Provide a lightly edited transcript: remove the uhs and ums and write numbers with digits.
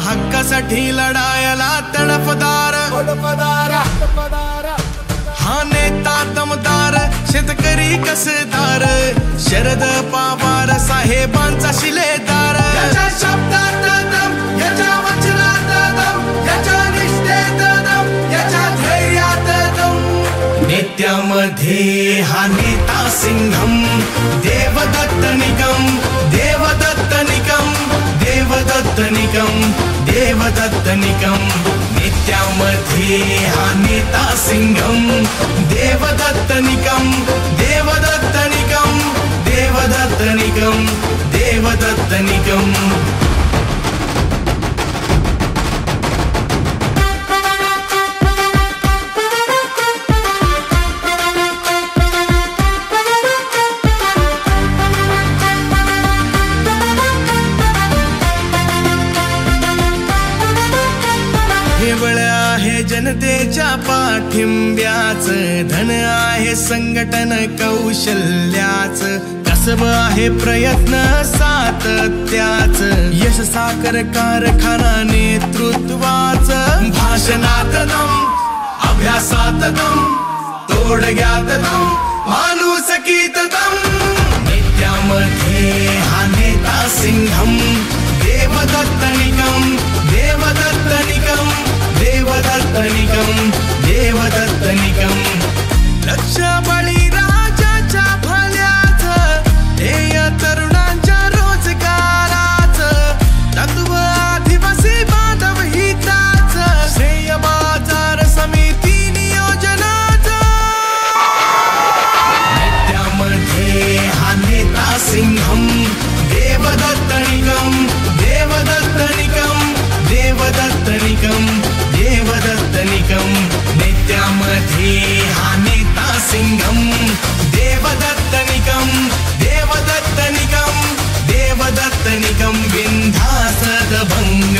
हक्कासाठी लढायला तडफदार हा नेता दमदार, शेतकरी कसदार, शरद पवार साहेबांचा शिलेदार. याच्या शब्दात दम, याच्या वचनात दम, याच्या निष्ठेत दम, याच्या धैर्यात दम. नेत्यामध्ये हा नेता सिंघम, देवदत्त निकम, देवदत्त निकम, देवदत्त निकम, देवदत्त निकम. नेत्यामध्ये हा नेता सिंघम, देवदत्त निकम, देवदत्त निकम, देवदत्त निकम, देवदत्त निकम. केवळ आहे जनतेच्या पाठिंब्याचं, धन आहे संघटन कौशल्याचं, कसब आहे प्रयत्न सातत्याचं, यश साखर कारखाना नेतृत्वाचं. भाषणात दम, अभ्यासात दम, तोडग्यात दम, माणुसकीत दम. नेत्यामध्ये हा नेता सिंघम, देवदत्त निकम, देवदत्त निकम, देवदत्त निकम, देवदत्त निकम. लक्ष बळीराजाच्या भल्याचं, ध्येय तरुणांच्या रोजगाराचं, तत्व आदिवासी बांधव हिताचं, श्रेय बाजार समिती नियोजनाचं. नेत्यामध्ये हा नेता सिंघम, देवदत्त निकम, देवदत्त निकम, देवदत्त निकम, देवदत्त निकम. नेत्यामध्ये हा नेता सिंघम, देवदत्त निकम, देवदत्त निकम, देवदत्त निकम. बिनधास्त भंग